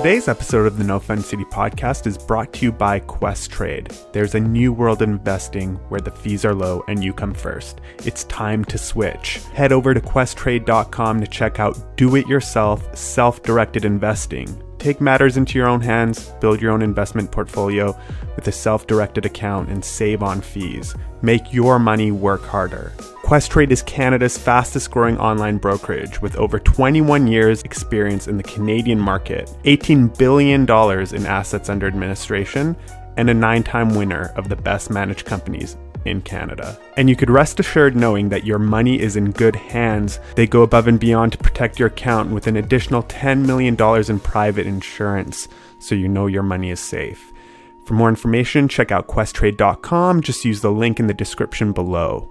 Today's episode of the No Fun City podcast is brought to you by Questrade. There's a new world in investing where the fees are low and you come first. It's time to switch. Head over to questrade.com to check out do-it-yourself, self-directed investing. Take matters into your own hands, build your own investment portfolio with a self-directed account, and save on fees. Make your money work harder. Questrade is Canada's fastest growing online brokerage with over 21 years experience in the Canadian market, $18 billion in assets under administration, and a 9-time winner of the best managed companies in Canada. And you could rest assured knowing that your money is in good hands. They go above and beyond to protect your account with an additional $10 million in private insurance, so you know your money is safe. For more information, check out questrade.com. Just use the link in the description below.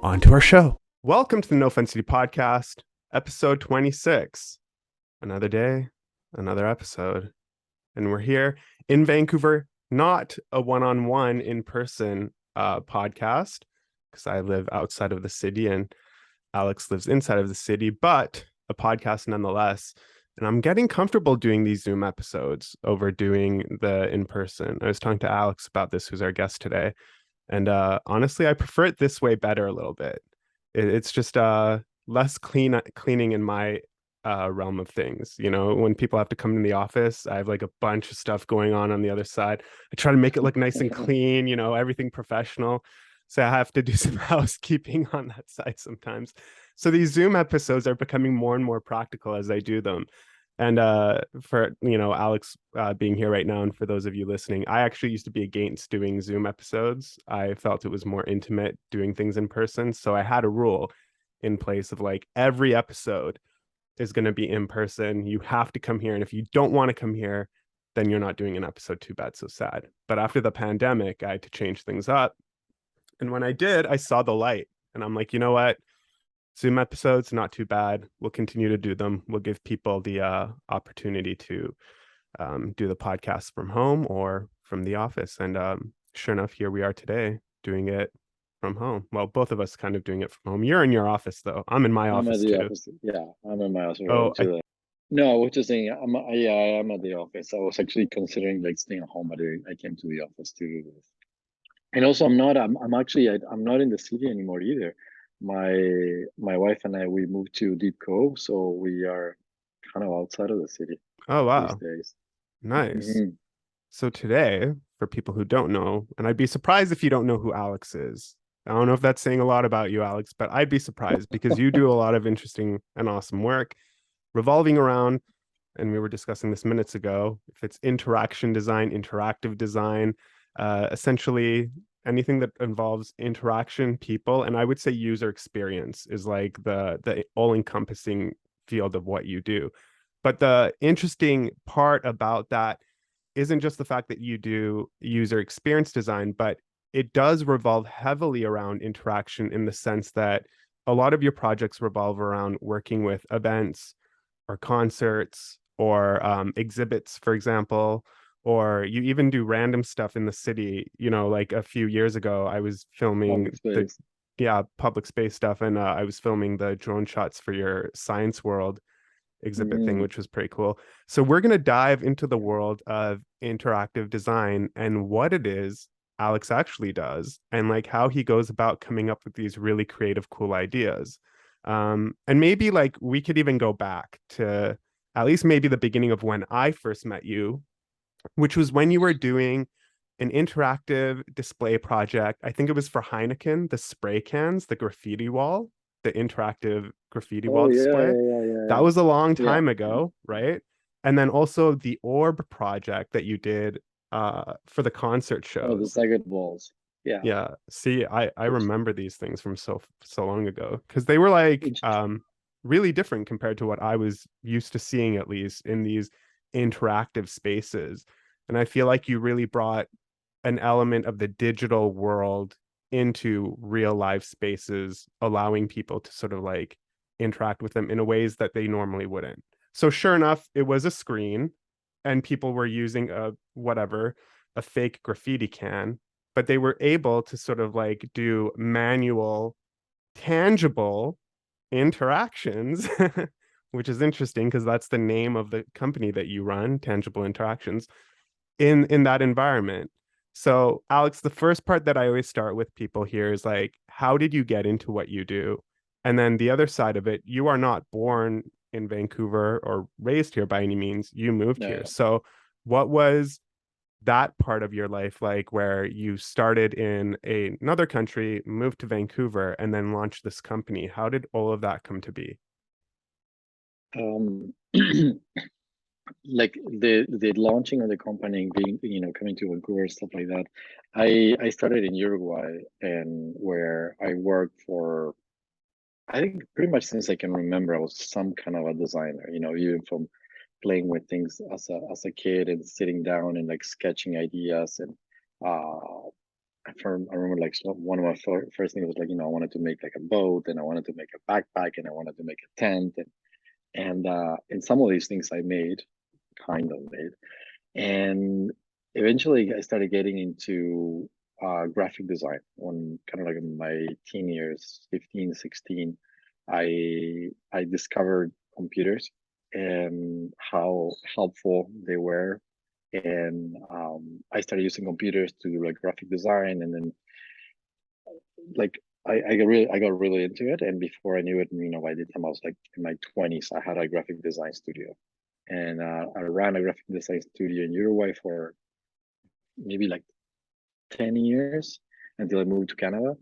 On to our show. Welcome to the No Fun City podcast, episode 26. Another day, another episode. And we're here in Vancouver, not a one-on-one in-person podcast, because I live outside of the city and Alex lives inside of the city, but a podcast nonetheless. And I'm getting comfortable doing these Zoom episodes over doing the in-person. I was talking to Alex about this, who's our guest today. And honestly, I prefer it this way better a little bit. It's just less cleaning in my realm of things. You know, when people have to come in the office, I have like a bunch of stuff going on the other side. I try to make it look nice and clean, you know, everything professional. So I have to do some housekeeping on that side sometimes. So these Zoom episodes are becoming more and more practical as I do them. And for, you know, Alex being here right now, and for those of you listening, I actually used to be against doing Zoom episodes. I felt it was more intimate doing things in person. So I had a rule in place of like every episode is going to be in person. You have to come here. And if you don't want to come here, then you're not doing an episode. Too bad, so sad. But after the pandemic, I had to change things up. And when I did, I saw the light. And I'm like, you know what? Zoom episodes, not too bad. We'll continue to do them. We'll give people the opportunity to do the podcast from home or from the office. And sure enough, here we are today doing it from home. Well, both of us kind of doing it from home. You're in your office, though. I'm in my office too. Office. Yeah, I'm in my office. Oh, No, I was just saying, I am at the office. I was actually considering like staying at home, but I came to the office to do this. And also, I'm not in the city anymore either. My wife and I, we moved to Deep Cove, so we are kind of outside of the city oh, wow. these days. Nice. So today, for people who don't know, and I'd be surprised if you don't know who Alex is. I don't know if that's saying a lot about you, Alex, but I'd be surprised because you do a lot of interesting and awesome work revolving around, and we were discussing this minutes ago, if it's interaction design, interactive design, essentially anything that involves interaction, people, and I would say user experience is like the all-encompassing field of what you do. But the interesting part about that isn't just the fact that you do user experience design, but it does revolve heavily around interaction in the sense that a lot of your projects revolve around working with events or concerts or exhibits, for example, or you even do random stuff in the city. You know, like a few years ago, I was filming public space stuff, and I was filming the drone shots for your Science World exhibit thing, which was pretty cool. So we're going to dive into the world of interactive design and what it is Alex actually does, and like how he goes about coming up with these really creative, cool ideas. And maybe like we could even go back to at least maybe the beginning of when I first met you, which was when you were doing an interactive display project. I think it was for Heineken, the spray cans, the graffiti wall, the interactive graffiti wall display. That was a long time ago, right? And then also the orb project that you did for the concert shows. Oh, the staggered walls. Yeah. See, I remember these things from so long ago because they were like really different compared to what I was used to seeing, at least in these interactive spaces. And I feel like you really brought an element of the digital world into real life spaces, allowing people to sort of like interact with them in ways that they normally wouldn't. So sure enough, it was a screen and people were using a fake graffiti can, but they were able to sort of like do manual, tangible interactions which is interesting because that's the name of the company that you run, Tangible Interactions, in that environment. So, Alex, the first part that I always start with people here is like, how did you get into what you do? And then the other side of it, you are not born in Vancouver or raised here by any means. You moved here. Yeah. So, what was that part of your life like where you started in another country, moved to Vancouver, and then launched this company? How did all of that come to be? Um, like the launching of the company, being coming to Vancouver, stuff like that. I started in Uruguay, and where I worked for, I think pretty much since I can remember, I was some kind of a designer. Even from playing with things as a kid and sitting down and like sketching ideas. And uh I remember like one of my first things was like, I wanted to make like a boat, and I wanted to make a backpack, and I wanted to make a tent, and some of these things I made, kind of made. And eventually I started getting into graphic design when kind of like in my teen years, 15, 16. I discovered computers and how helpful they were. And I started using computers to do like graphic design. And then like I got really into it. And before I knew it, by the time I was like in my 20s, I had a graphic design studio. And I ran a graphic design studio in Uruguay for maybe like 10 years until I moved to Canada.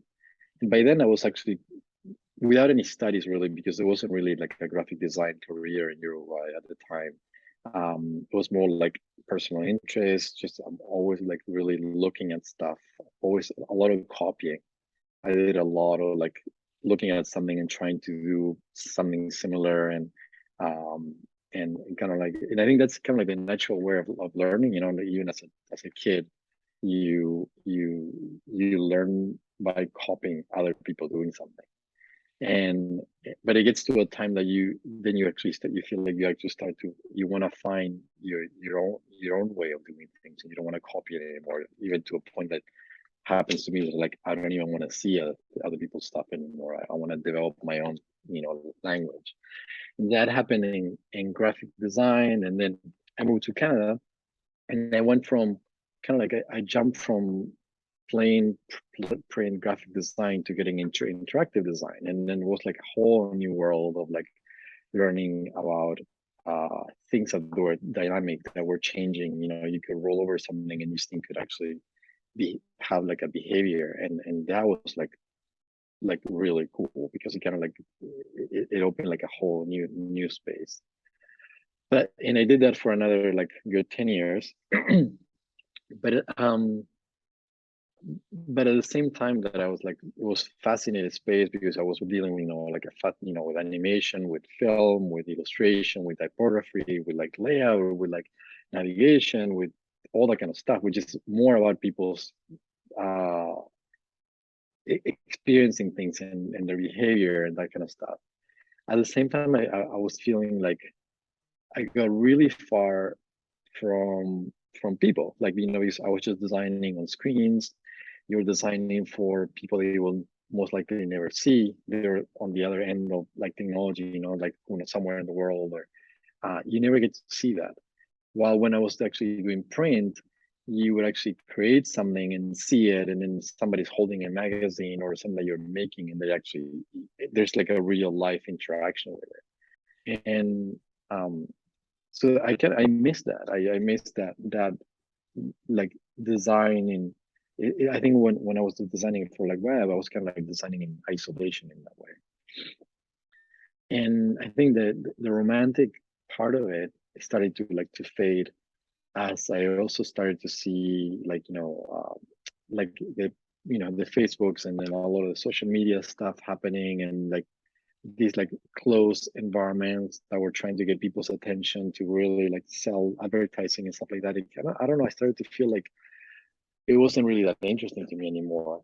And by then I was actually without any studies really, because there wasn't really like a graphic design career in Uruguay at the time. It was more like personal interest, just I'm always like really looking at stuff, always a lot of copying. I did a lot of like looking at something and trying to do something similar, um and kind of like, and I think that's kind of like the natural way of learning, like even as a kid, you learn by copying other people doing something. And but it gets to a time that you actually start, you feel like you actually start to, you want to find your own way of doing things, and you don't want to copy it anymore, even to a point that happens to me, like I don't even want to see other people's stuff anymore. I want to develop my own language. And that happened in graphic design. And then I moved to Canada, and I went from kind of like I jumped from plain print graphic design to getting into interactive design. And then it was like a whole new world of like learning about things that were dynamic, that were changing. You could roll over something and this thing could actually have like a behavior. And that was like really cool, because it kind of like it opened like a whole new space. And I did that for another like good 10 years. But but at the same time that I was like, it was fascinating space, because I was dealing, like with animation, with film, with illustration, with typography, with like layout, with like navigation, with all that kind of stuff, which is more about people's uh experiencing things and their behavior and that kind of stuff. At the same time, I was feeling like I got really far from people. Like, because I was just designing on screens. You're designing for people that you will most likely never see. They're on the other end of like technology, like somewhere in the world, or you never get to see that. While when I was actually doing print, you would actually create something and see it, and then somebody's holding a magazine or something that you're making, and they actually, there's like a real life interaction with it. And so I miss that. I miss that like design in. I think when I was designing for like web, I was kind of like designing in isolation in that way. And I think that the romantic part of it started to fade, as I also started to see like like the Facebooks, and then a lot of the social media stuff happening, and like these like closed environments that were trying to get people's attention to really like sell advertising and stuff like that. I don't know. I started to feel like it wasn't really that interesting to me anymore,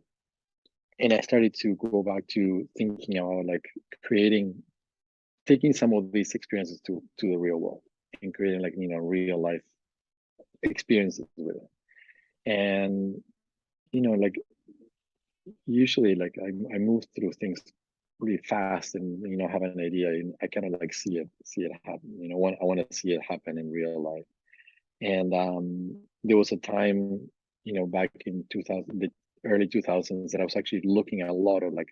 and I started to go back to thinking about like creating, taking some of these experiences to the real world, and creating like real life experiences with it. And like usually like I move through things really fast and have an idea, and I kind of like see it happen. I want to see it happen in real life. And there was a time, back in 2000, the early 2000s, that I was actually looking at a lot of like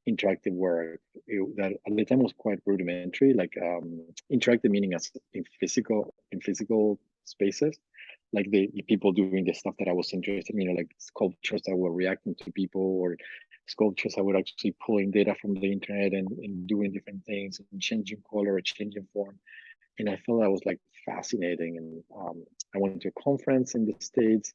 interactive work that at the time was quite rudimentary, like interactive meaning as in physical spaces, like the people doing the stuff that I was interested in, like sculptures that were reacting to people, or sculptures that were actually pulling data from the internet and doing different things and changing color or changing form. And I felt that was like fascinating. And I went to a conference in the States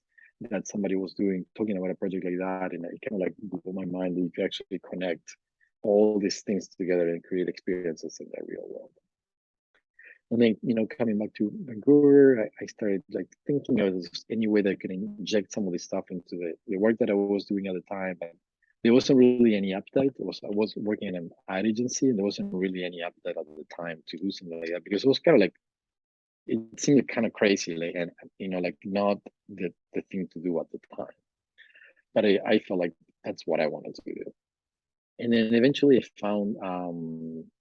that somebody was talking about a project like that, and it kind of like blew my mind that you could actually connect all these things together and create experiences in the real world. And then, coming back to Vancouver, I started like thinking of any way that I could inject some of this stuff into the work that I was doing at the time. But there wasn't really any appetite. I was working in an ad agency, and there wasn't really any appetite at the time to do something like that, because it was kind of like, it seemed kind of crazy, like, and like not the thing to do at the time. But I felt like that's what I wanted to do. And then eventually I found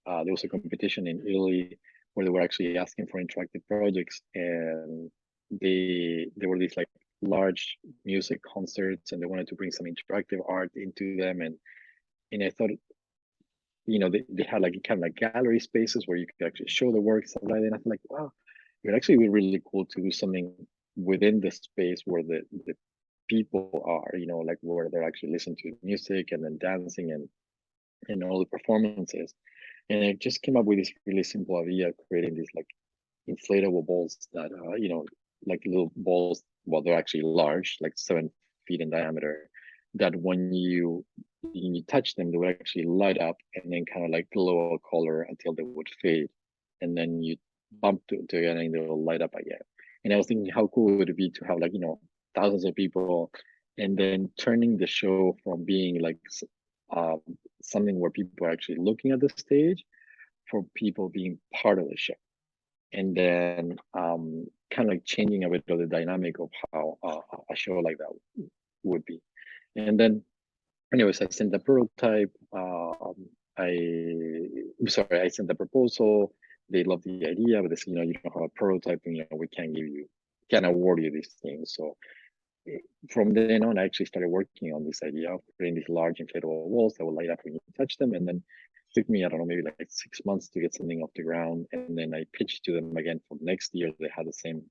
there was a competition in Italy where they were actually asking for interactive projects, and they were these like large music concerts, and they wanted to bring some interactive art into them. And I thought, they had like kind of like gallery spaces where you could actually show the work, stuff like that. And I felt like, wow, it would actually be really cool to do something within the space where the people are, like where they're actually listening to music and then dancing and all the performances. And I just came up with this really simple idea of creating these like inflatable balls that, like little balls, well, they're actually large, like 7 feet in diameter, that when you touch them, they would actually light up and then kind of like glow a color until they would fade. And then you bump together and they'll light up again. And I was thinking, how cool would it be to have like, thousands of people, and then turning the show from being like um, something where people are actually looking at the stage, for people being part of the show. And then kind of like changing a bit of the dynamic of how a show like that would be. And then, anyways, I sent the prototype. I sent the proposal. They loved the idea, but they said, you don't have a prototype, and we can't award you these things. So from then on, I actually started working on this idea of creating these large inflatable walls that would light up when you touch them. And then it took me, I don't know, maybe like 6 months to get something off the ground. And then I pitched to them again for next year. They had the same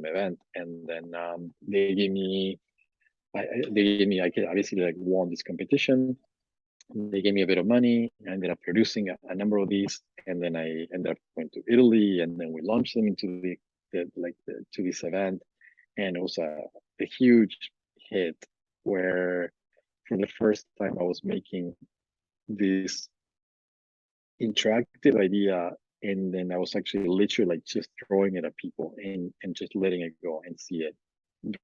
event, and then they gave me, I basically like won this competition. They gave me a bit of money. I ended up producing a number of these, and then I ended up going to Italy, and then we launched them into to this event. And it was a huge hit, where for the first time I was making this interactive idea, and then I was actually literally like just throwing it at people and just letting it go and see it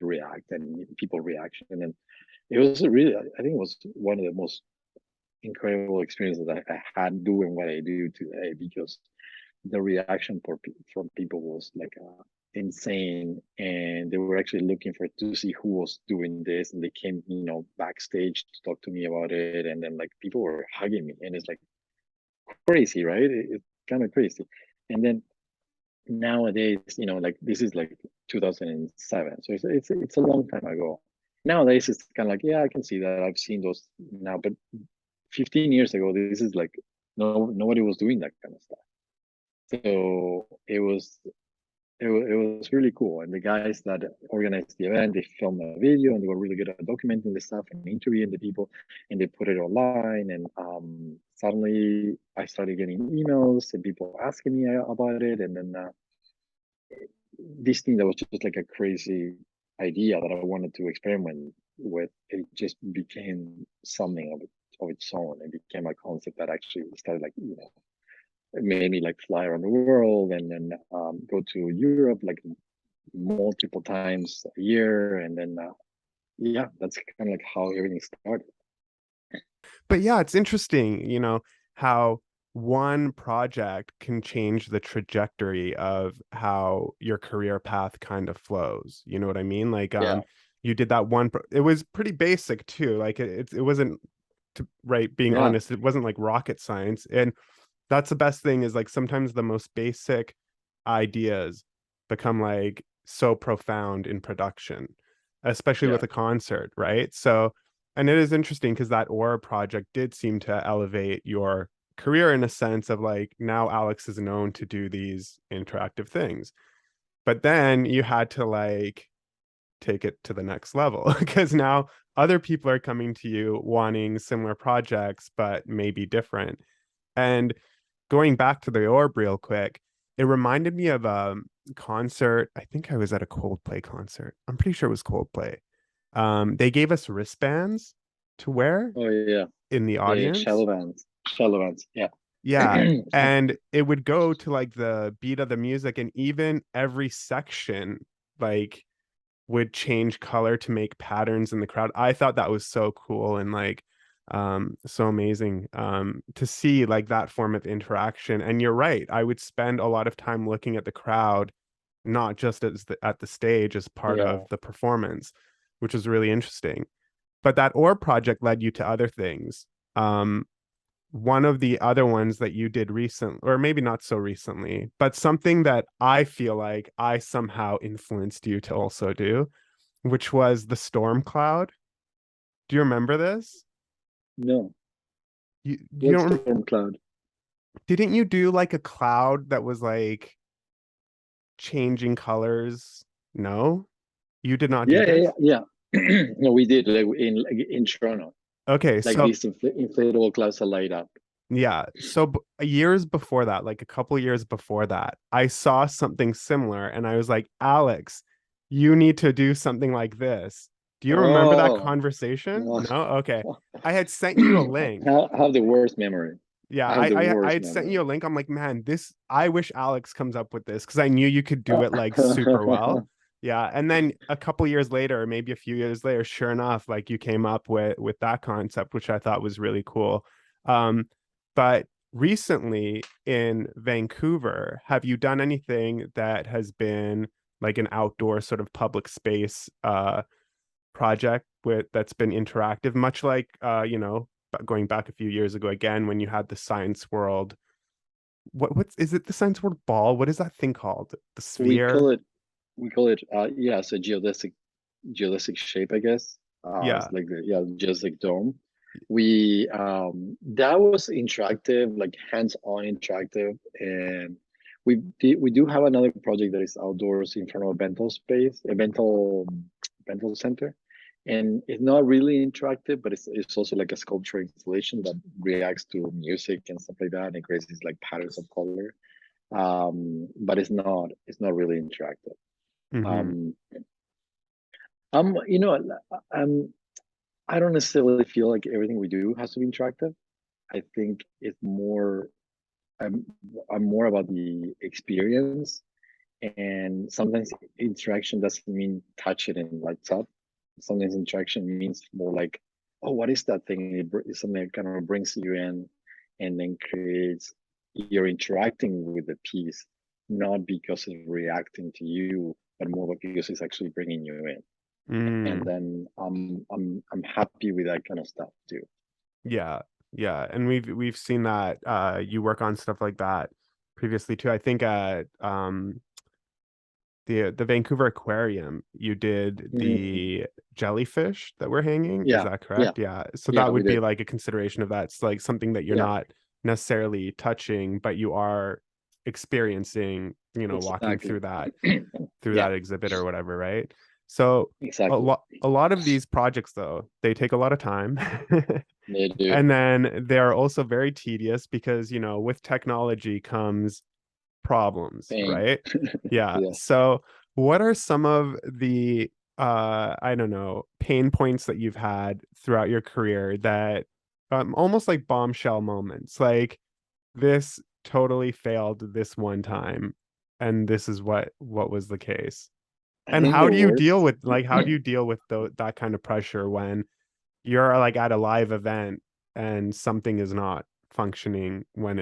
react and people reaction. And then it was I think it was one of the most incredible experiences that I had doing what I do today, because the reaction from people was like insane, and they were actually looking for to see who was doing this, and they came backstage to talk to me about it, and then like people were hugging me, and it's like crazy, right? It's kind of crazy. And then nowadays, like this is like 2007, so it's a long time ago. Nowadays it's kind of like, yeah, I can see that, I've seen those now, but 15 years ago, this is like, nobody was doing that kind of stuff. So it was really cool. And the guys that organized the event, they filmed a video, and they were really good at documenting the stuff and interviewing the people, and they put it online. And suddenly I started getting emails and people asking me about it. And then this thing that was just like a crazy idea that I wanted to experiment with, it just became something of its own. It became a concept that actually started like, it made me like fly around the world, and then go to Europe like multiple times a year. And then yeah, that's kind of like how everything started. But yeah, it's interesting, how one project can change the trajectory of how your career path kind of flows. You know what I mean? Like, Yeah. you did that one, it was pretty basic too. Like it wasn't right, being Yeah. honest, it wasn't like rocket science. And that's the best thing, is like sometimes the most basic ideas become like so profound in production, especially Yeah. with a concert, right? So, and it is interesting because that Aura project did seem to elevate your career in a sense of like, now Alex is known to do these interactive things. But then you had to like take it to the next level because now other people are coming to you wanting similar projects, but maybe different. And going back to the orb real quick, it reminded me of a concert. I think I was at a Coldplay concert. I'm pretty sure it was Coldplay. They gave us wristbands to wear Oh yeah. in the Yeah. audience. Shallow bands. Shallow bands. Yeah. Yeah. And it would go to like the beat of the music, and even every section like would change color to make patterns in the crowd. I thought that was so cool and like so amazing to see like that form of interaction. And you're right, I would spend a lot of time looking at the crowd, not just at the stage as part Yeah. of the performance, which was really interesting. But that orb project led you to other things. One of the other ones that you did recent, or maybe not so recently, but something that I feel like I somehow influenced you to also do, which was the storm cloud. Do you remember this? No. You What don't, storm cloud? didn't you do like a cloud that was like changing colors? No, you did not do Yeah. Yeah. this. Yeah. Yeah. No, we did like in Toronto. Okay, Like so these inflatable clouds are light up. yeah, so years before that, like a couple years before that, I saw something similar and I was like, Alex, you need to do something like this. Do you remember that Oh, conversation? no. No? Okay. I had sent you a link. I have the worst memory. Yeah, I have the I worst had sent you memory. a link. I'm like, man, this, I wish Alex comes up with this because I knew you could do it like super well. Yeah, and then a couple years later, or maybe a few years later, sure enough, like you came up with that concept, which I thought was really cool. But recently in Vancouver, have you done anything that has been like an outdoor sort of public space project with that's been interactive, much like going back a few years ago again when you had the Science World. What's is it, the Science World ball? What is that thing called? The we call sphere? it we call it yeah, it's a geodesic shape, I guess. It's Yeah. like the yeah, geodesic dome. We that was interactive, like hands-on interactive, and we do have another project that is outdoors in front of a bento space, a bento center, and it's not really interactive, but it's also like a sculpture installation that reacts to music and stuff like that, and it creates these like patterns of color. But it's not really interactive. Mm-hmm. Um, you know, I'm I don't necessarily feel like everything we do has to be interactive. I think it's more I'm I'm more about the experience, and sometimes interaction doesn't mean touch it and lights up. Sometimes interaction means more like, oh, what is that thing? It's something that kind of brings you in, and then creates you're interacting with the piece, not because it's reacting to you, but more because it's actually bringing you in. And Mm. then I'm happy with that kind of stuff too. Yeah. Yeah. And we've seen that you work on stuff like that previously too. I think the Vancouver Aquarium, you did Mm, the jellyfish that were hanging. Is yeah, that yeah, correct? Yeah. So yeah, that we would be did. like a consideration of that. It's like something that you're Yeah, not necessarily touching, but you are experiencing, walking exactly. through Yeah, that exhibit or whatever, right? So exactly. a lot of these projects though, they take a lot of time. They do. And then they are also very tedious because, with technology comes problems, Pain. right? Yeah. Yes. So what are some of the I don't know, pain points that you've had throughout your career that almost like bombshell moments, like this totally failed this one time and this is what was the case? I And think how the do you deal worst. with like how do you deal with that kind of pressure when you're like at a live event and something is not functioning when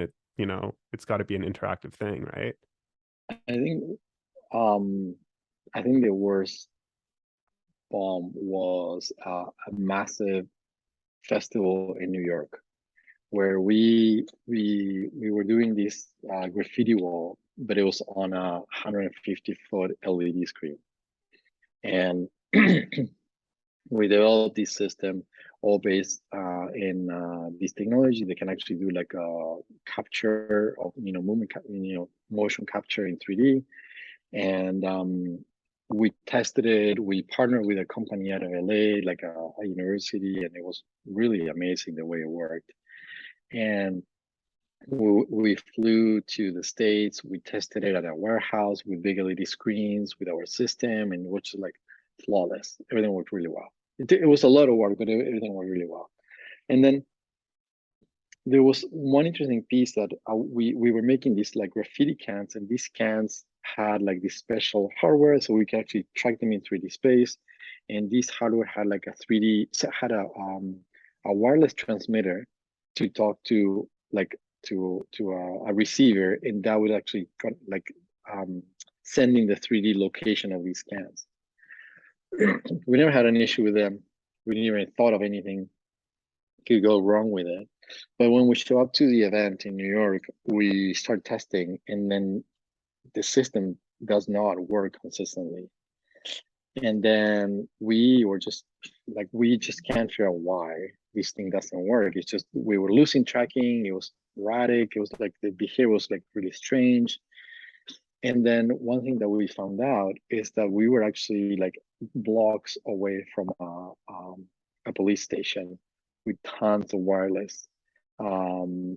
it's got to be an interactive thing, right? I think um I think the worst bomb was a massive festival in New York where we were doing this graffiti wall, but it was on a 150-foot LED screen, and we developed this system all based in this technology that can actually do like a capture of movement, motion capture in 3D, and we tested it. We partnered with a company out of LA, like a university, and it was really amazing the way it worked. And we flew to the States. We tested it at a warehouse with big LED screens with our system, and which is like flawless. Everything worked really well. It was a lot of work, but everything worked really well. And then there was one interesting piece that we were making these like graffiti cans, and these cans had like this special hardware, so we could actually track them in 3D space. And this hardware had like a 3D had a wireless transmitter to talk to like to a receiver, and that would actually like sending the 3D location of these cans. We never had an issue with them. We didn't even thought of anything could go wrong with it. But when we show up to the event in New York, we start testing, and then the system does not work consistently. And then we were just like, we just can't figure out why this thing doesn't work. It's just we were losing tracking. It was erratic. It was like the behavior was like really strange. And then one thing that we found out is that we were actually like blocks away from a police station with tons of wireless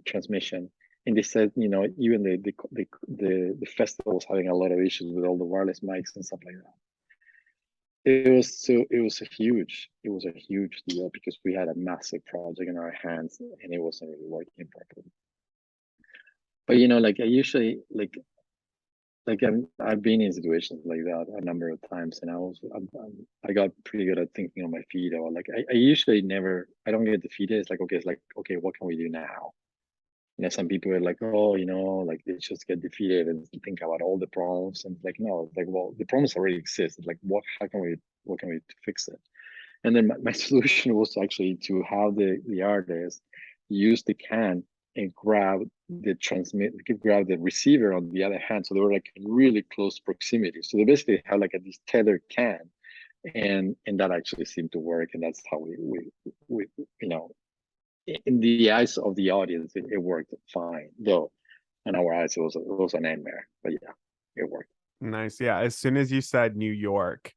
transmission. And they said, even the festival was having a lot of issues with all the wireless mics and stuff like that. It was a huge deal because we had a massive project in our hands and it wasn't really working properly. But like I usually like I've been in situations like that a number of times, and I got pretty good at thinking on my feet. Or like I usually never I don't get defeated. It's like okay, what can we do now? Some people are like, oh, like they just get defeated and think about all the problems, and like no, it's like well, the problems already exist. It's like what can we to fix it? And then my solution was actually to have the artist use the can and grab the receiver on the other hand. So they were like in really close proximity. So they basically have like this tethered can, and that actually seemed to work. And that's how we in the eyes of the audience, it worked fine. Though in our eyes, it was a nightmare. But yeah, it worked. Nice. Yeah. As soon as you said New York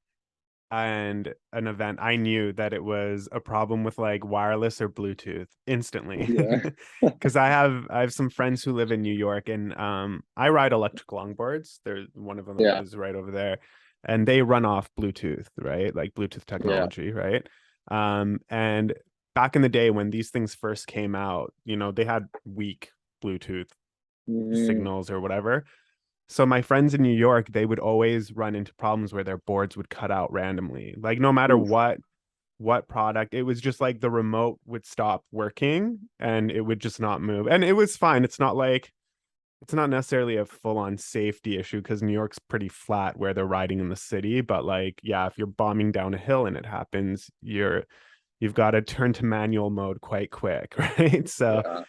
and an event, I knew that it was a problem with like wireless or Bluetooth instantly. Yeah. Because I have some friends who live in New York, and I ride electric longboards. There's one of them Yeah. is right over there, and they run off Bluetooth, right? Like Bluetooth technology, right? And back in the day when these things first came out, they had weak Bluetooth signals or whatever. So my friends in New York, they would always run into problems where their boards would cut out randomly. Like no matter Oof. what product, it was just like the remote would stop working and it would just not move. And it was fine. It's not necessarily a full-on safety issue because New York's pretty flat where they're riding in the city. But like, yeah, if you're bombing down a hill and it happens, you've got to turn to manual mode quite quick, right? So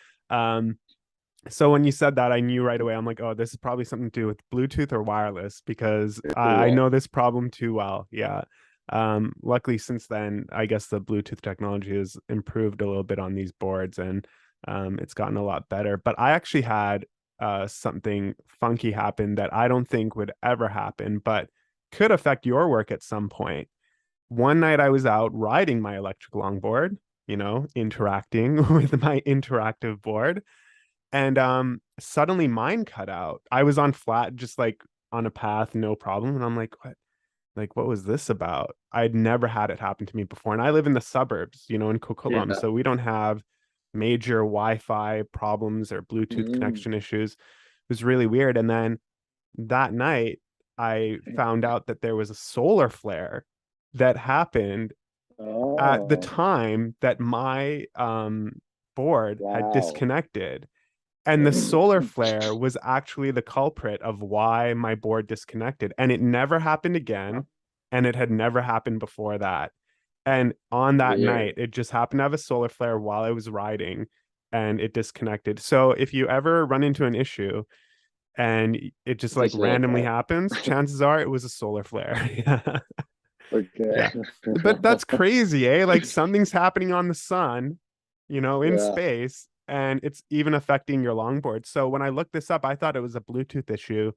so when you said that, I knew right away. I'm like, oh, this is probably something to do with Bluetooth or wireless because I know this problem too well. Yeah. Luckily, since then, I guess the Bluetooth technology has improved a little bit on these boards, and it's gotten a lot better. But I actually had something funky happen that I don't think would ever happen, but could affect your work at some point. One night I was out riding my electric longboard, interacting with my interactive board, and suddenly mine cut out. I was on flat, just like on a path, no problem, and I'm what was this about? I'd never had it happen to me before, and I live in the suburbs, in Coquitlam, so we don't have major Wi-Fi problems or Bluetooth connection issues. It was really weird. And then that night I found out that there was a solar flare that happened at the time that my board had disconnected. And the solar flare was actually the culprit of why my board disconnected. And it never happened again. And it had never happened before that. And on that night, Weird. it just happened to have a solar flare while I was riding and it disconnected. So if you ever run into an issue and it just like Just like, randomly happens, chances are it was a solar flare. Yeah. okay. Yeah. But that's crazy, eh? Like something's happening on the sun, in Yeah, space, and it's even affecting your longboard. So when I looked this up, I thought it was a Bluetooth issue.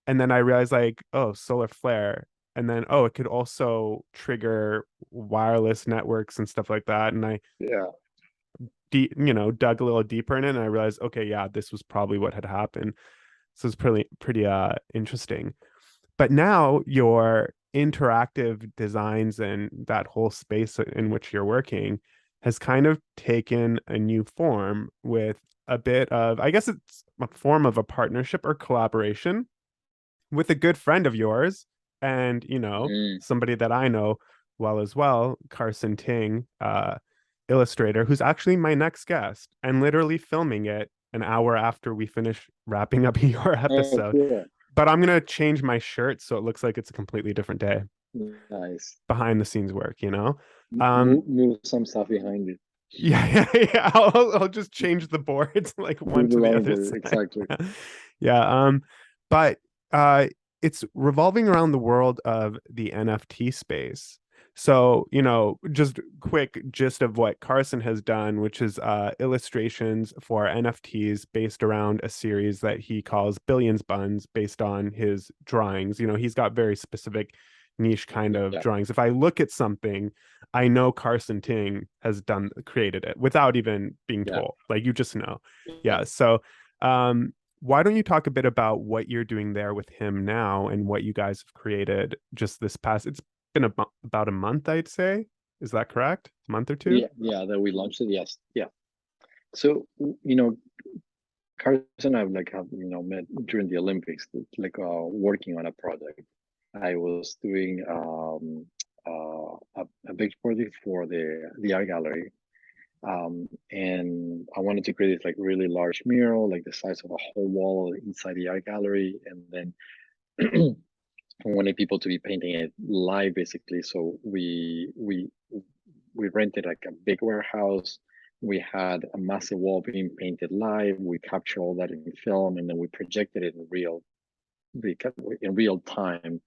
And then I realized like, oh, solar flare. And then, oh, it could also trigger wireless networks and stuff like that. And I, yeah. dug a little deeper in it and I realized, okay, yeah, this was probably what had happened. So it's pretty interesting. But now your interactive designs and that whole space in which you're working has kind of taken a new form with a bit of, I guess it's a form of a partnership or collaboration with a good friend of yours and, Mm. somebody that I know well as well, Carson Ting, illustrator, who's actually my next guest and literally filming it an hour after we finish wrapping up your Oh, episode. cool. But I'm gonna change my shirt so it looks like it's a completely different day. Nice. Behind the scenes work. Um, Move some stuff behind it. yeah, yeah. I'll just change the boards like one Move the to the other longboard. side. Exactly. Yeah. But it's revolving around the world of the NFT space. So, just quick gist of what Carson has done, which is illustrations for NFTs based around a series that he calls Billions Buns based on his drawings. He's got very specific niche kind of Yeah. drawings. If I look at something, I know Carson Ting has created it without even being Yeah. told. Like you just know. Yeah. Yeah. So why don't you talk a bit about what you're doing there with him now and what you guys have created just this past, it's been about a month, I'd say. Is that correct? A month or two? Yeah. Yeah. That we launched it. Yes. Yeah. So, Carson and I met during the Olympics, like working on a project. I was doing a big project for the art gallery. And I wanted to create this like really large mural, like the size of a whole wall inside the art gallery. And then I wanted people to be painting it live, basically. So we rented like a big warehouse. We had a massive wall being painted live. We captured all that in film, and then we projected it in real time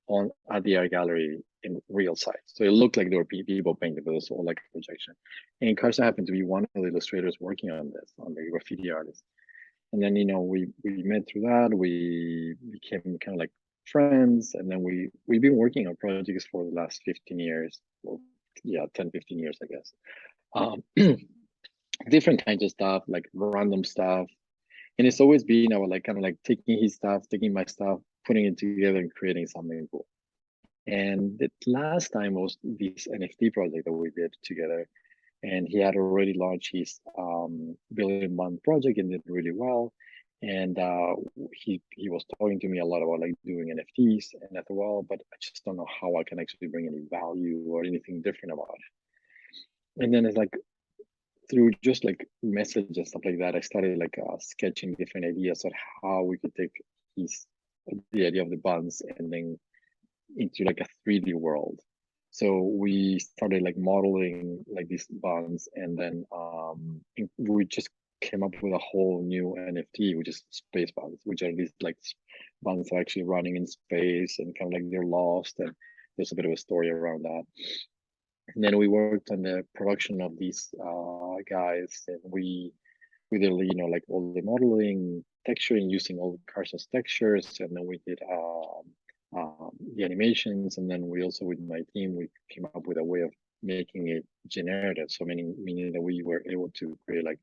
on at the art gallery in real size. So it looked like there were people painting, but it was all like a projection. And Carson happened to be one of the illustrators working on this, on the graffiti artist. And then we met through that. We became kind of like friends, and then we've been working on projects for the last 15 years. Well, yeah, 10, 15 years, I guess. Um, different kinds of stuff, like random stuff. And it's always been about like kind of like taking his stuff, taking my stuff, putting it together and creating something cool. And the last time was this NFT project that we did together. And he had already launched his billion month project and did really well. And he was talking to me a lot about like doing NFTs, and I thought, well, but I just don't know how I can actually bring any value or anything different about it. And then it's like through just like message and stuff like that, I started like sketching different ideas of how we could take his the idea of the buns and then into like a 3D world. So we started like modeling like these buns, and then we just came up with a whole new NFT, which is space buns, which are these like buns are actually running in space and kind of like they're lost, and there's a bit of a story around that. And then we worked on the production of these guys, and we did like all the modeling, texturing using all Carson's textures, and then we did the animations, and then we also with my team we came up with a way of making it generative. So meaning that we were able to create like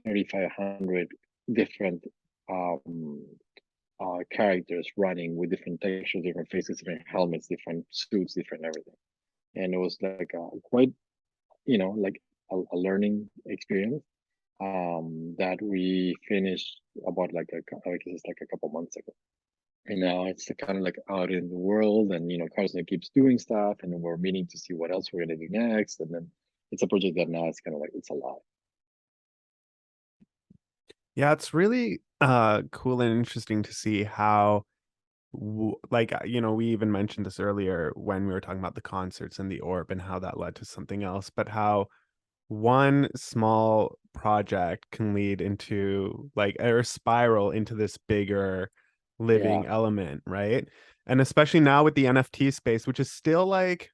3,500 different um, characters running with different textures, different faces, different helmets, different suits, different everything. And it was like quite like a learning experience that we finished about like I guess it's like a couple months ago. And now it's kind of like out in the world, and Carson keeps doing stuff, and then we're meeting to see what else we're gonna do next. And then it's a project that now it's kind of like it's alive. Yeah, it's really cool and interesting to see how like, you know, we even mentioned this earlier when we were talking about the concerts and the orb and how that led to something else, but how one small project can lead into like or spiral into this bigger Yeah, living element, right? And especially now with the NFT space, which is still like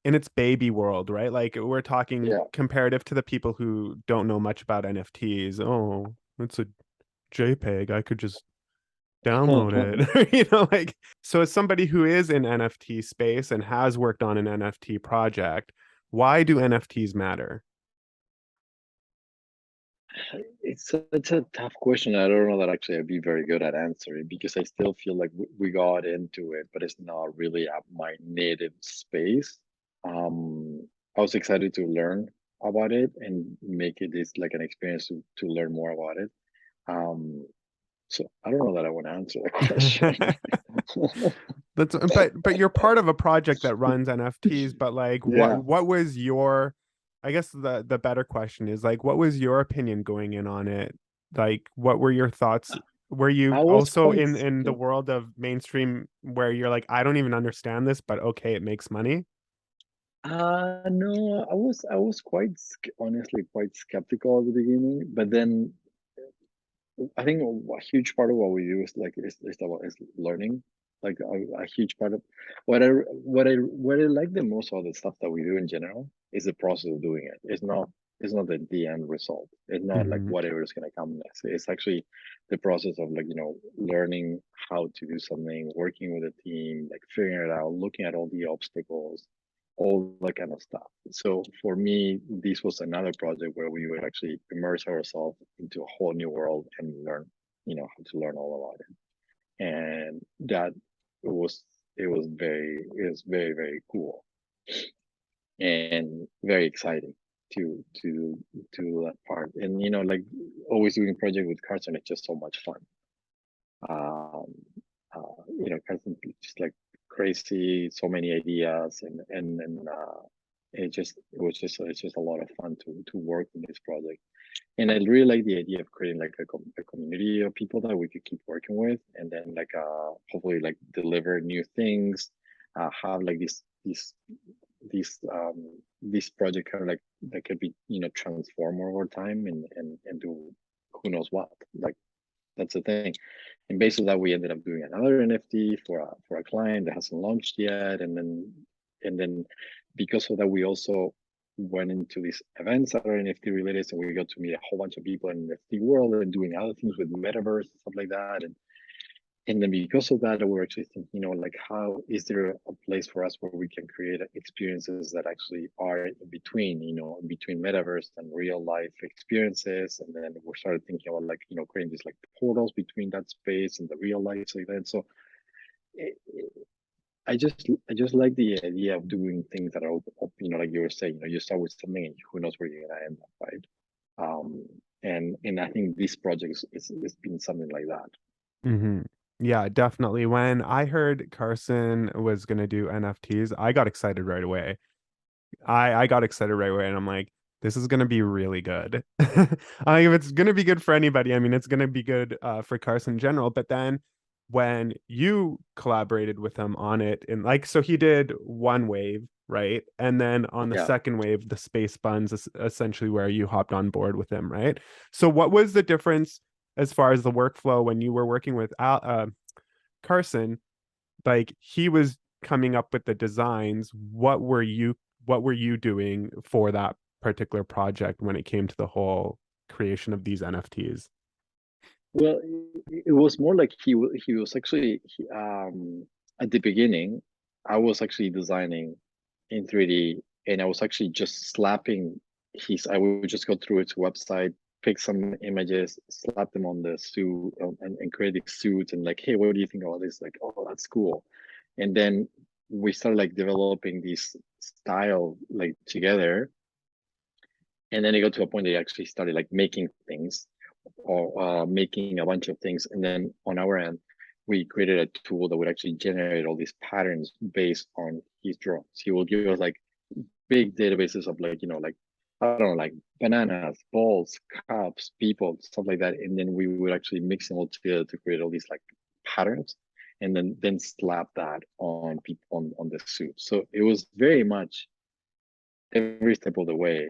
in its baby world, right? Like we're talking yeah. comparative to the people who don't know much about NFTs. Oh, it's a JPEG. I could just download it. You know, like, so as somebody who is in NFT space and has worked on an NFT project, why do NFTs matter? It's a tough question. I don't know that actually I'd be very good at answering because I still feel like we got into it, but it's not really at my native space. I was excited to learn about it and make it this like an experience to learn more about it. Um, so I don't know that I want to answer that question. That's but you're part of a project that runs NFTs, but like Yeah. what was your, I guess the better question is like what was your opinion going in on it? Like what were your thoughts? Were you I was also quite in the world of mainstream where you're like, I don't even understand this, but okay, it makes money? no, I was quite honestly quite skeptical at the beginning, but then I think a huge part of what we do is like is learning. Like a huge part of what I like the most about the stuff that we do in general is the process of doing it. It's not the end result. It's not like Hmm. whatever is gonna come next. It's actually the process of like, you know, learning how to do something, working with a team, like figuring it out, looking at all the obstacles, all that kind of stuff. So for me, this was another project where we would actually immerse ourselves into a whole new world and learn, you know, how to learn all about it. And that was it was very, very cool and very exciting to that part. And you know, like always doing project with Carson, it's just so much fun. Um, you know, Carson just like crazy, so many ideas, and it was just it's just a lot of fun to work on this project. And I really like the idea of creating like a community of people that we could keep working with, and then like hopefully like deliver new things, have like this project kind of like that could be, you know, transform over time and do who knows what. Like that's the thing. And based on that, we ended up doing another NFT for a client that hasn't launched yet, and then because of that, we also went into these events that are NFT related, so we got to meet a whole bunch of people in the NFT world and doing other things with metaverse and stuff like that. And then because of that, we're actually thinking, you know, like how is there a place for us where we can create experiences that actually are in between, you know, in between metaverse and real life experiences. And then we started thinking about like, you know, creating these like portals between that space and the real life event. So it, I just like the idea of doing things that are you know, like you were saying, you know, you start with something and who knows where you're gonna end up, right? Um, and I think this project it's been something like that. Hmm. Yeah, definitely. When I heard Carson was gonna do NFTs, I got excited right away. I got excited right away, and I'm like, this is gonna be really good. If it's gonna be good for anybody, I mean, it's gonna be good for Carson in general. But then when you collaborated with him on it, and like, so he did one wave, right? And then on the Yeah. second wave, the space buns is essentially where you hopped on board with him, right? So what was the difference as far as the workflow when you were working with Carson? Like he was coming up with the designs. What were you doing for that particular project when it came to the whole creation of these NFTs? Well, it was more like he was actually at the beginning, I was actually designing in 3D, and I was actually just slapping his. I would just go through its website, pick some images, slap them on the suit, and create the suits, and like, hey, what do you think about this? Like, oh, that's cool. And then we started like developing this style like together, and then it got to a point that he actually started like making things or making a bunch of things. And then on our end, we created a tool that would actually generate all these patterns based on his drawings. He will give us like big databases of like, you know, like, I don't know, like bananas, balls, cups, people, stuff like that. And then we would actually mix them all together to create all these like patterns. and then slap that on people on the suit. So it was very much every step of the way.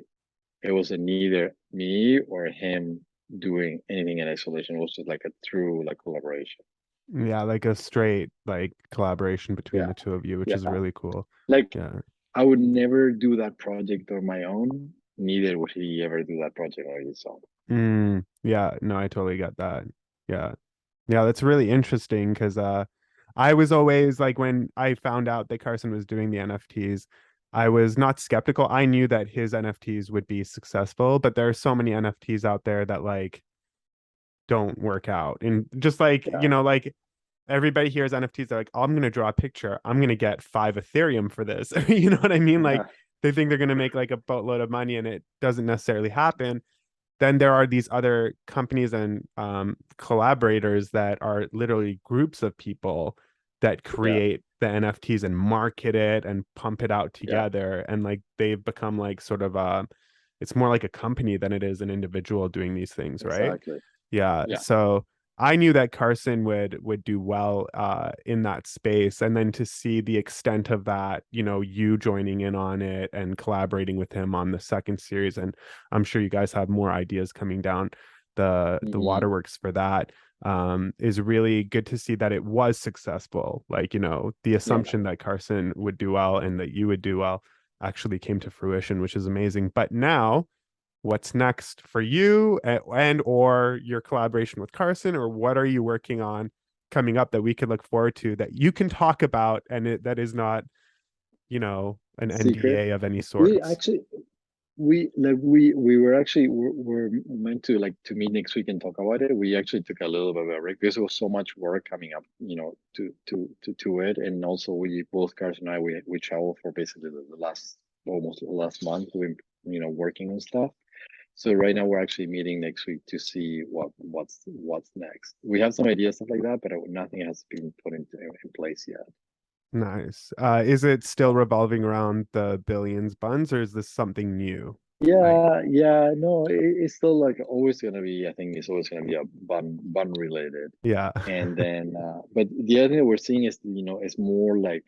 It was neither me or him doing anything in isolation. It was just like a true like collaboration. Yeah, like a straight like collaboration between Yeah, the two of you, which is yeah. really cool. Like Yeah. I would never do that project on my own. Neither would he ever do that project on his own. Yeah, no, I totally get that. Yeah. Yeah, that's really interesting because I was always like when I found out that Carson was doing the NFTs, I was not skeptical. I knew that his NFTs would be successful, but there are so many NFTs out there that like don't work out. And just like, Yeah, like everybody hears NFTs, they're like, oh, I'm gonna draw a picture. I'm gonna get 5 Ethereum for this. You know what I mean? Like yeah, they think they're gonna make like a boatload of money and it doesn't necessarily happen. Then there are these other companies and collaborators that are literally groups of people that yeah, create the NFTs and market it and pump it out yeah. together. And like they've become like sort of it's more like a company than it is an individual doing these things, right? Exactly. Yeah. Yeah, So I knew that Carson would do well in that space. And then to see the extent of that, you joining in on it and collaborating with him on the second series. And I'm sure you guys have more ideas coming down the hmm, waterworks for that. Is really good to see that it was successful. Like, the yeah. assumption that Carson would do well and that you would do well actually came to fruition, which is amazing. But now what's next for you and or your collaboration with Carson, or what are you working on coming up that we can look forward to that you can talk about and that is not, an Secret. NDA of any We sorts? actually we were actually we're meant to like to meet next week and talk about it. We actually took a little bit of a break because there was so much work coming up, to it, and also we both Carson and I we traveled for basically the last almost the last month. We working on stuff. So right now we're actually meeting next week to see what's next. We have some ideas stuff like that, but nothing has been put in place yet. Nice. Is it still revolving around the billions buns, or is this something new? Like, Yeah, yeah, no, it's still like always gonna be. I think it's always gonna be a bun related, yeah. and then but the other thing that we're seeing is it's more like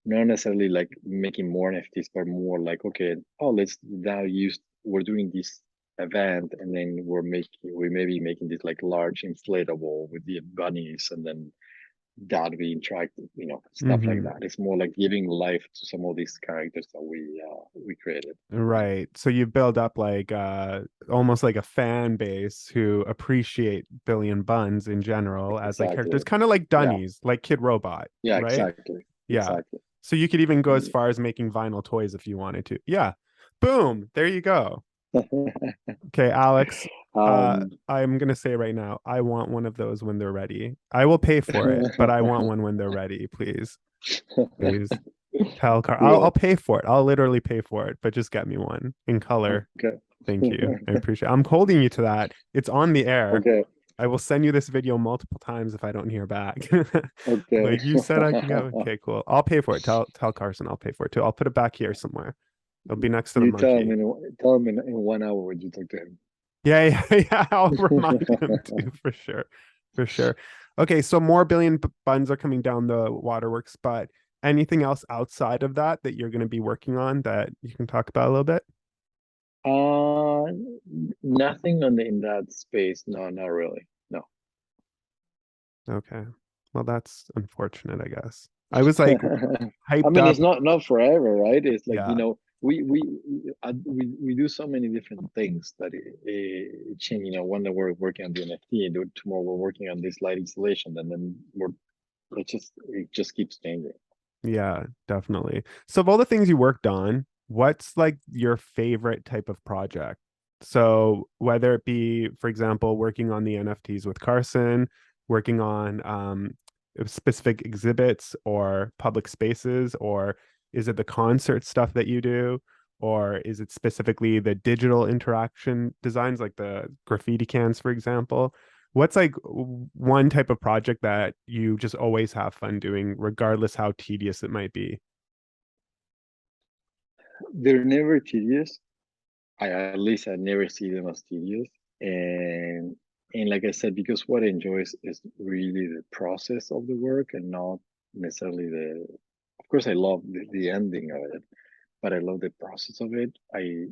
not necessarily like making more NFTs, but more like okay, oh let's now use we're doing this event, and then we may be making this like large inflatable with the bunnies, and then that we interact, stuff like Hmm. that. It's more like giving life to some of these characters that we created. Right. So you build up like almost like a fan base who appreciate Billion Buns in general as like characters, Exactly. kind of like Yeah. Dunnies, like Kid Robot, Yeah. right? Exactly. Yeah. Exactly. So you could even go as far as making vinyl toys if you wanted to. Yeah. Boom. There you go. Okay, Alex. um. I'm gonna say right now, I want one of those when they're ready. I will pay for it, but I want one when they're ready, please. Please. Tell Car I'll Cool. pay for it. I'll literally pay for it, but just get me one in color. Okay. Thank you. I appreciate it. I'm holding you to that. It's on the air. Okay. I will send you this video multiple times if I don't hear back. Okay. Like you said I can go. Okay, cool. I'll pay for it. Tell Carson I'll pay for it too. I'll put it back here somewhere. It'll be next to the You tell him monkey. in 1 hour when you talk to him. Yeah, yeah, yeah. I'll remind him too for sure. For sure. Okay, so more billion buns are coming down the waterworks, but anything else outside of that that you're going to be working on that you can talk about a little bit? Uh, Nothing in that space. No, not really. No. Okay. Well, that's unfortunate, I guess. I was like I hyped mean, it's up. not forever, right? It's like Yeah. we do so many different things that it change. One day we're working on the NFT, and tomorrow we're working on this light installation, and then it just keeps changing. Yeah, definitely. So of all the things you worked on, what's like your favorite type of project? So whether it be, for example, working on the NFTs with Carson, working on specific exhibits or public spaces, or is it the concert stuff that you do? Or is it specifically the digital interaction designs like the graffiti cans, for example? What's like one type of project that you just always have fun doing, regardless how tedious it might be? They're never tedious. I At least I never see them as tedious, and And like I said, because what I enjoy is really the process of the work and not necessarily the, of course, I love the ending of it, but I love the process of it. I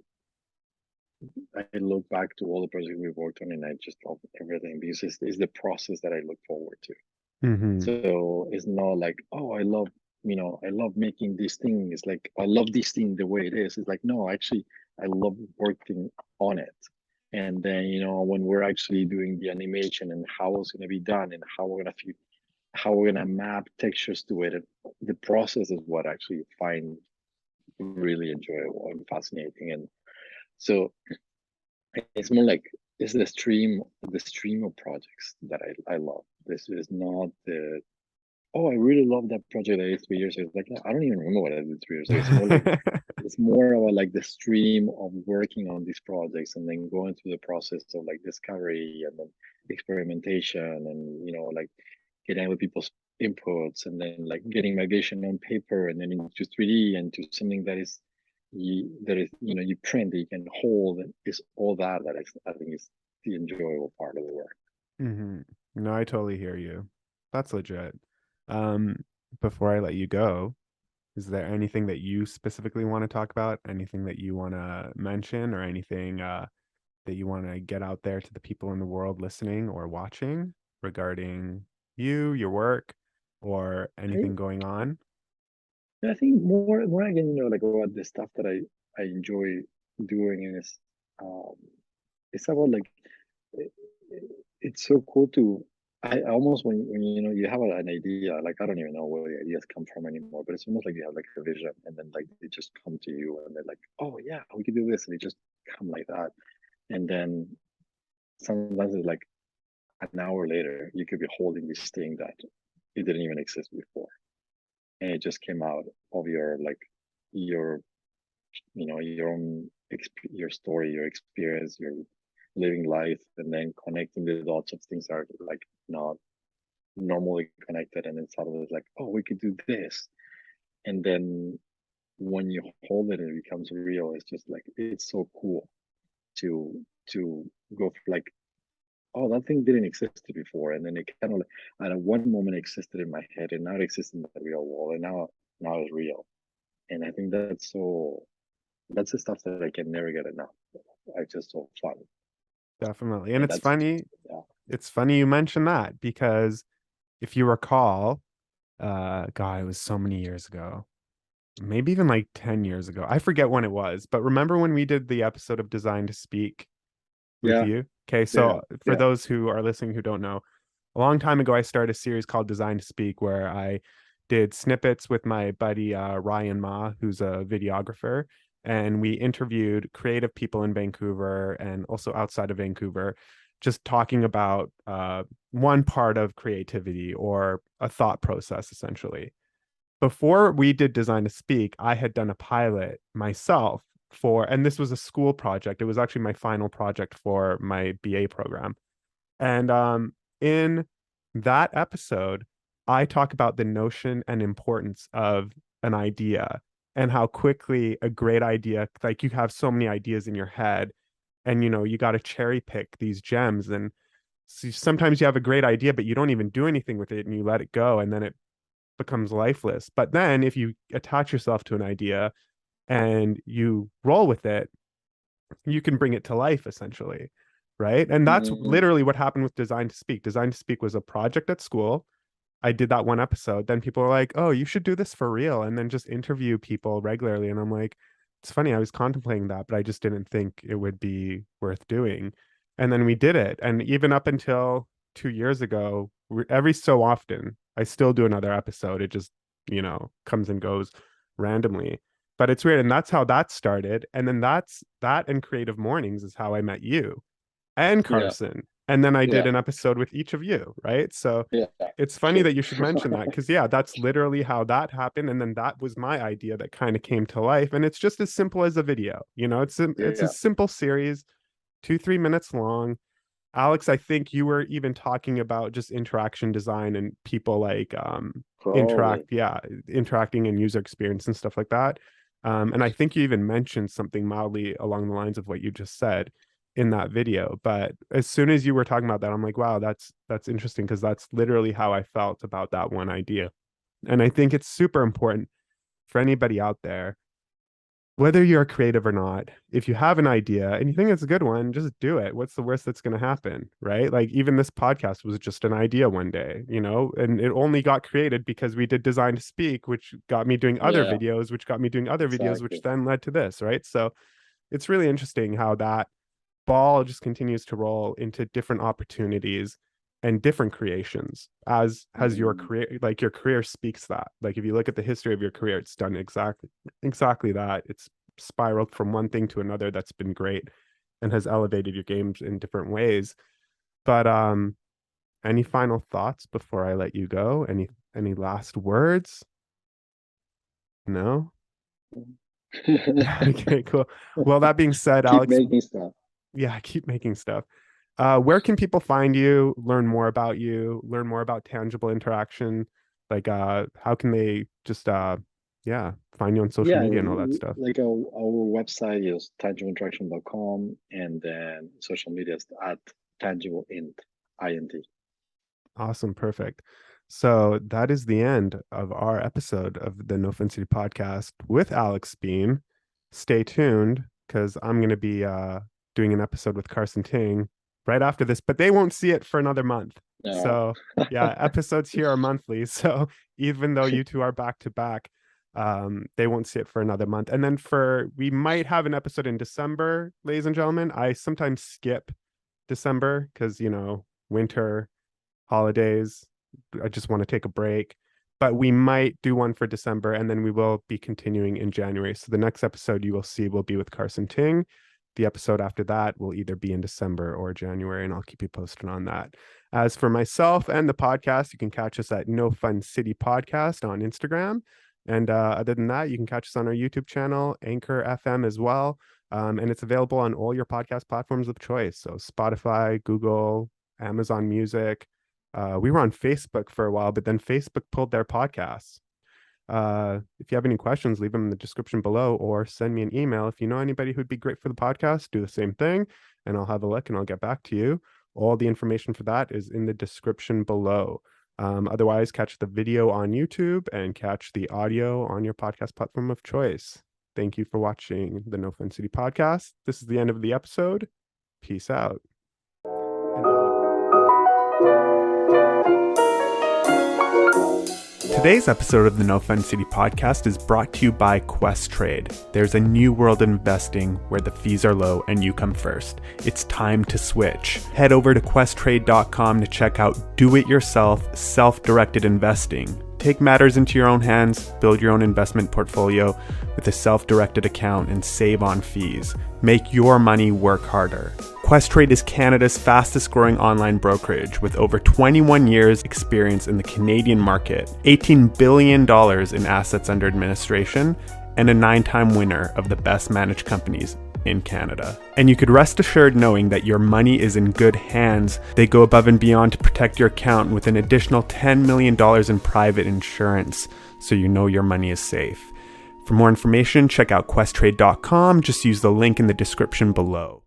look back to all the projects we worked on and I just love everything because it's the process that I look forward to. Mm-hmm. So it's not like, oh, I love, I love making this thing. It's like, I love this thing the way it is. It's like, no, actually, I love working on it. And then, when we're actually doing the animation and how it's going to be done and how we're going to map textures to it, the process is what I actually find really enjoyable and fascinating. And so it's more like it's the stream of projects that I love. This is not the, oh, I really love that project I did 3 years ago. Like, I don't even remember what I did 3 years ago. It's more about like the stream of working on these projects and then going through the process of like discovery and then experimentation and like getting other people's inputs and then like getting my vision on paper and then into 3D and to something you print that you can hold, and is all that I think is the enjoyable part of the work. Mm-hmm. No, I totally hear you. That's legit. Um, Before I let you go, is there anything that you specifically want to talk about? Anything that you want to mention, or anything that you want to get out there to the people in the world listening or watching regarding you, your work, or I, anything going on? I think more again, like about the stuff that I enjoy doing is um it's about like it, it's so cool to I almost when you have an idea, like I don't even know where the ideas come from anymore, but it's almost like you have like a vision and then like they just come to you and they're like, oh yeah, we could do this, and they just come like that. And then sometimes it's like an hour later you could be holding this thing that it didn't even exist before, and it just came out of your like your your own your story, your experience, your living life, and then connecting the dots of things that are like not normally connected, and then suddenly it's like, oh, we could do this. And then when you hold it and it becomes real, it's just like it's so cool to go for like, oh, that thing didn't exist before, and then it kind of like, at one moment existed in my head and now it exists in the real world, and now it's real. And I think that's the stuff that I can never get enough. It's just so fun. Definitely. And And that's yeah. it's funny you mention that because if you recall, God, it was so many years ago, maybe even like 10 years ago. I forget when it was, but remember when we did the episode of Design to Speak with Yeah, you? Okay, yeah, so for yeah. those who are listening who don't know, a long time ago, I started a series called Design to Speak where I did snippets with my buddy Ryan Ma, who's a videographer, and we interviewed creative people in Vancouver and also outside of Vancouver, just talking about one part of creativity or a thought process, essentially. Before we did Design to Speak, I had done a pilot myself for, and this was a school project. It was actually my final project for my BA program. And in that episode, I talk about the notion and importance of an idea and how quickly a great idea, like you have so many ideas in your head, and you got to cherry pick these gems. And sometimes you have a great idea, but you don't even do anything with it and you let it go, and then it becomes lifeless. But then if you attach yourself to an idea and you roll with it, you can bring it to life essentially, right? And that's Mm, literally what happened with Design to Speak. Design to Speak was a project at school. I did that one episode. Then people were like, "Oh, you should do this for real," and then just interview people regularly. And I'm like, it's funny. I was contemplating that, but I just didn't think it would be worth doing. And then we did it. And even up until 2 years ago, every so often, I still do another episode. It just, comes and goes randomly. But it's weird. And that's how that started. And then that and Creative Mornings is how I met you and yeah, Carson. And then I did yeah, an episode with each of you, right? So yeah. it's funny True. that you should mention that because, yeah, that's literally how that happened. And then that was my idea that kind of came to life. And it's just as simple as a video. It's a Yeah, simple series, 2-3 minutes long. Alex, I think you were even talking about just interaction design and people like probably. interacting and user experience and stuff like that. And I think you even mentioned something mildly along the lines of what you just said. in that video. But as soon as you were talking about that, I'm like, wow, that's interesting, because that's literally how I felt about that one idea. And I think it's super important for anybody out there, whether you're creative or not, if you have an idea and you think it's a good one, just do it. What's the worst that's going to happen, right? Like, even this podcast was just an idea one day, and it only got created because we did Design to Speak, which got me doing other Yeah, videos, which got me doing other videos, which exactly. then led to this, right? So it's really interesting how that ball just continues to roll into different opportunities and different creations as your Mhm. career, like your career speaks that. Like, if you look at the history of your career, it's done exactly that. It's spiraled from one thing to another that's been great and has elevated your games in different ways. But any final thoughts before I let you go? Any last words? No. Okay, cool. Well, that being said, Keep Alex, making stuff. yeah, keep making stuff. Where can people find you, learn more about you, learn more about tangible interaction? Like, how can they just, yeah, find you on social Yeah, media and all that stuff? like our website is tangibleinteraction.com, and then social media is at tangibleint, INT. Awesome. Perfect. So that is the end of our episode of the No Fun City podcast with Alex Beam. Stay tuned, because I'm going to be doing an episode with Carson Ting right after this, but they won't see it for another month. No. So yeah, episodes here are monthly. So even though you two are back to back, they won't see it for another month. And then we might have an episode in December, ladies and gentlemen. I sometimes skip December because, winter, holidays. I just want to take a break. But we might do one for December, and then we will be continuing in January. So the next episode you will see will be with Carson Ting. The episode after that will either be in December or January, and I'll keep you posted on that. As for myself and the podcast, you can catch us at No Fun City Podcast on Instagram. And other than that, you can catch us on our YouTube channel, Anchor FM as well. And it's available on all your podcast platforms of choice. So Spotify, Google, Amazon Music. We were on Facebook for a while, but then Facebook pulled their podcasts. If you have any questions, leave them in the description below, or send me an email. If you know anybody who'd be great for the podcast, do the same thing, and I'll have a look and I'll get back to you. All the information for that is in the description below. Otherwise, catch the video on YouTube and catch the audio on your podcast platform of choice. Thank you for watching the No Fun City podcast. This is the end of the episode. Peace out. Today's episode of the No Fun City podcast is brought to you by Questrade. There's a new world of investing where the fees are low and you come first. It's time to switch. Head over to questrade.com to check out do-it-yourself, self-directed investing. Take matters into your own hands, build your own investment portfolio with a self-directed account, and save on fees. Make your money work harder. Questrade is Canada's fastest growing online brokerage with over 21 years experience in the Canadian market, $18 billion in assets under administration, and a 9-time winner of the best managed companies in Canada. And you could rest assured knowing that your money is in good hands. They go above and beyond to protect your account with an additional $10 million in private insurance, so you know your money is safe. For more information, check out questrade.com. Just use the link in the description below.